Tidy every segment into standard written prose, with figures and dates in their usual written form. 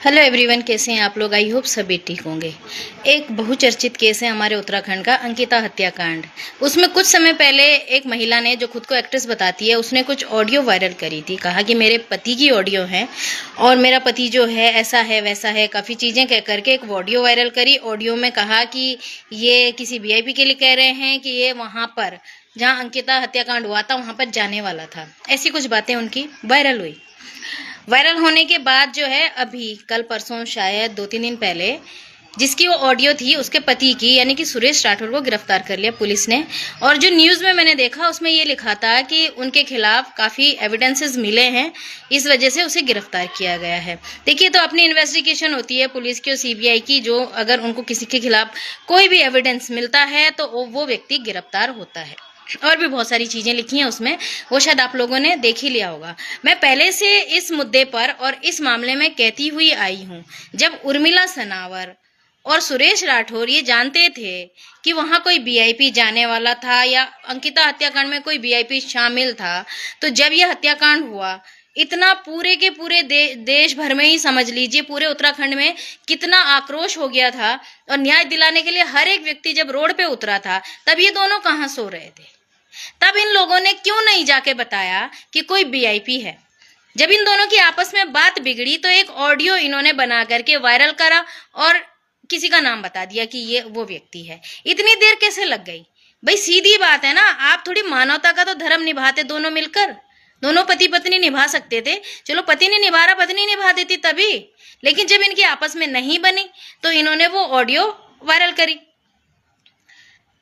Hello everyone, कैसे हैं आप लोग। आई होप सभी ठीक होंगे। एक बहुचर्चित केस है हमारे उत्तराखंड का, अंकिता हत्याकांड। उसमें कुछ समय पहले एक महिला ने, जो खुद को एक्ट्रेस बताती है, उसने कुछ ऑडियो वायरल करी थी। कहा कि मेरे पति की ऑडियो है और मेरा पति जो है ऐसा है वैसा है, काफ़ी चीज़ें कह करके एक ऑडियो वायरल करी। ऑडियो में कहा कि ये किसी वीआईपी के लिए कह रहे हैं कि ये वहाँ पर जहाँ अंकिता हत्याकांड हुआ था वहाँ पर जाने वाला था। ऐसी कुछ बातें उनकी वायरल हुई। वायरल होने के बाद जो है, अभी कल परसों शायद 2-3 दिन पहले, जिसकी वो ऑडियो थी उसके पति की, यानी कि सुरेश राठौर को गिरफ्तार कर लिया पुलिस ने। और जो न्यूज़ में मैंने देखा उसमें ये लिखा था कि उनके खिलाफ काफ़ी एविडेंसेस मिले हैं, इस वजह से उसे गिरफ्तार किया गया है। देखिए, तो अपनी इन्वेस्टिगेशन होती है पुलिस की और सीबीआई की, जो अगर उनको किसी के खिलाफ कोई भी एविडेंस मिलता है तो वो व्यक्ति गिरफ्तार होता है। और भी बहुत सारी चीज़ें लिखी हैं उसमें, वो शायद आप लोगों ने देख ही लिया होगा। मैं पहले से इस मुद्दे पर और इस मामले में कहती हुई आई हूँ। जब उर्मिला सनावर और सुरेश राठौर ये जानते थे कि वहाँ कोई वीआईपी जाने वाला था या अंकिता हत्याकांड में कोई वीआईपी शामिल था, तो जब यह हत्याकांड हुआ, इतना पूरे के पूरे देश भर में ही समझ लीजिए, पूरे उत्तराखंड में कितना आक्रोश हो गया था। और न्याय दिलाने के लिए हर एक व्यक्ति जब रोड पे उतरा था, तब ये दोनों कहाँ सो रहे थे? तब इन लोगों ने क्यों नहीं जाके बताया कि कोई वीआईपी है? जब इन दोनों की आपस में बात बिगड़ी तो एक ऑडियो इन्होंने बना करके वायरल करा और किसी का नाम बता दिया कि ये वो व्यक्ति है। इतनी देर कैसे लग गई? भाई सीधी बात है ना, आप थोड़ी मानवता का तो धर्म निभाते दोनों मिलकर। दोनों पति पत्नी निभा सकते थे, चलो पति नहीं निभा रहा, पत्नी निभा देती तभी। लेकिन जब इनकी आपस में नहीं बनी तो इन्होंने वो ऑडियो वायरल करी।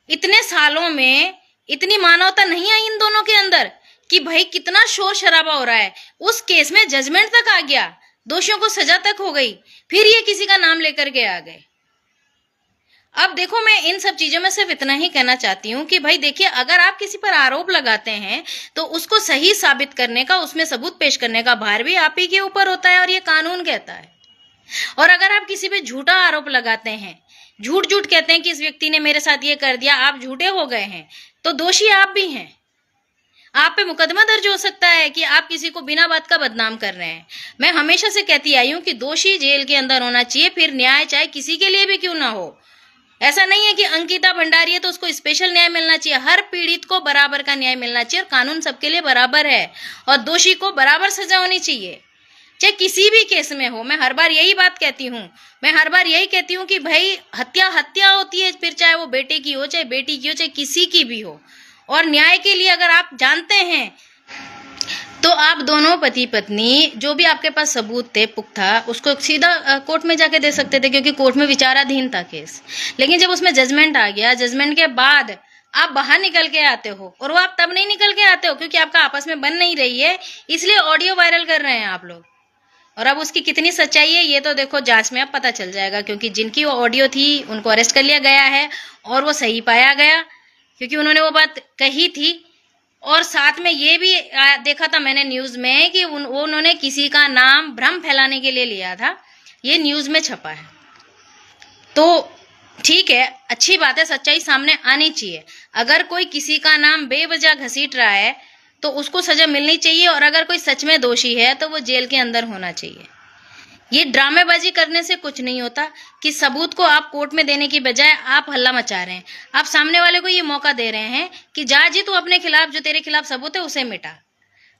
इतने सालों में इतनी मानवता नहीं आई इन दोनों के अंदर कि भाई कितना शोर शराबा हो रहा है। उस केस में जजमेंट तक आ गया, दोषियों को सजा तक हो गई, फिर ये किसी का नाम लेकर के आ गए। अब देखो, मैं इन सब चीजों में सिर्फ इतना ही कहना चाहती हूँ कि भाई देखिए, अगर आप किसी पर आरोप लगाते हैं तो उसको सही साबित करने का, उसमें सबूत पेश करने का भार भी आप ही के ऊपर होता है और ये कानून कहता है। और अगर आप किसी पे झूठा आरोप लगाते हैं, झूठ झूठ कहते हैं कि इस व्यक्ति ने मेरे साथ ये कर दिया, आप झूठे हो गए हैं, तो दोषी आप भी हैं। आप पे मुकदमा दर्ज हो सकता है कि आप किसी को बिना बात का बदनाम कर रहे हैं। मैं हमेशा से कहती आई हूं कि दोषी जेल के अंदर होना चाहिए, फिर न्याय चाहे किसी के लिए भी क्यों ना हो। ऐसा नहीं है कि अंकिता भंडारी है तो उसको स्पेशल न्याय मिलना चाहिए। हर पीड़ित को बराबर का न्याय मिलना चाहिए और कानून सबके लिए बराबर है और दोषी को बराबर सजा होनी चाहिए, चाहे किसी भी केस में हो। मैं हर बार यही बात कहती हूँ, मैं हर बार यही कहती हूँ कि भाई हत्या होती है, फिर चाहे वो बेटे की हो, चाहे बेटी की हो, चाहे किसी की भी हो। और न्याय के लिए अगर आप जानते हैं तो आप दोनों पति पत्नी, जो भी आपके पास सबूत थे पुख्ता, उसको सीधा कोर्ट में जाके दे सकते थे, क्योंकि कोर्ट में विचाराधीन था केस। लेकिन जब उसमें जजमेंट आ गया, जजमेंट के बाद आप बाहर निकल के आते हो, और वो आप तब नहीं निकल के आते हो क्योंकि आपका आपस में बन नहीं रही है, इसलिए ऑडियो वायरल कर रहे हैं आप लोग। और अब उसकी कितनी सच्चाई है ये तो देखो जांच में अब पता चल जाएगा, क्योंकि जिनकी वो ऑडियो थी उनको अरेस्ट कर लिया गया है और वो सही पाया गया, क्योंकि उन्होंने वो बात कही थी। और साथ में ये भी देखा था मैंने न्यूज़ में कि उन्होंने किसी का नाम भ्रम फैलाने के लिए लिया था, ये न्यूज़ में छपा है। तो ठीक है, अच्छी बात है, सच्चाई सामने आनी चाहिए। अगर कोई किसी का नाम बेवजह घसीट रहा है तो उसको सजा मिलनी चाहिए, और अगर कोई सच में दोषी है तो वो जेल के अंदर होना चाहिए। ये ड्रामेबाजी करने से कुछ नहीं होता कि सबूत को आप कोर्ट में देने की बजाय आप हल्ला मचा रहे हैं। आप सामने वाले को ये मौका दे रहे हैं कि जा जी, तू अपने खिलाफ जो तेरे खिलाफ सबूत है उसे मिटा।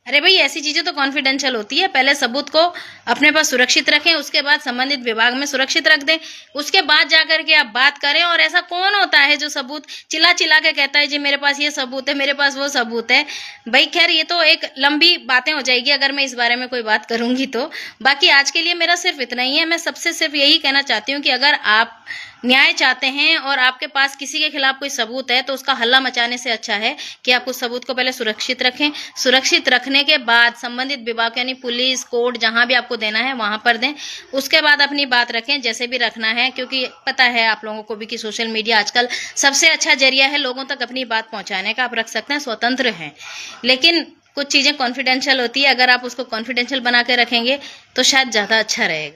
अरे भाई, ऐसी चीजें तो कॉन्फिडेंशियल होती है। पहले सबूत को अपने पास सुरक्षित रखें, उसके बाद संबंधित विभाग में सुरक्षित रख दें, उसके बाद जाकर के आप बात करें। और ऐसा कौन होता है जो सबूत चिल्ला चिल्ला के कहता है जी मेरे पास ये सबूत है, मेरे पास वो सबूत है? भाई खैर, ये तो एक लंबी बातें हो जाएगी अगर मैं इस बारे में कोई बात करूंगी तो। बाकी आज के लिए मेरा सिर्फ इतना ही है। मैं सबसे सिर्फ यही कहना चाहती हूँ कि अगर आप न्याय चाहते हैं और आपके पास किसी के खिलाफ कोई सबूत है तो उसका हल्ला मचाने से अच्छा है कि आप उस सबूत को पहले सुरक्षित रखें। सुरक्षित रखने के बाद संबंधित विभाग यानी पुलिस, कोर्ट, जहां भी आपको देना है वहां पर दें। उसके बाद अपनी बात रखें जैसे भी रखना है, क्योंकि पता है आप लोगों को भी कि सोशल मीडिया आजकल सबसे अच्छा जरिया है लोगों तक अपनी बात पहुंचाने का। आप रख सकते हैं, स्वतंत्र हैं, लेकिन कुछ चीजें कॉन्फिडेंशियल होती है। अगर आप उसको कॉन्फिडेंशियल बना के रखेंगे तो शायद ज्यादा अच्छा रहेगा।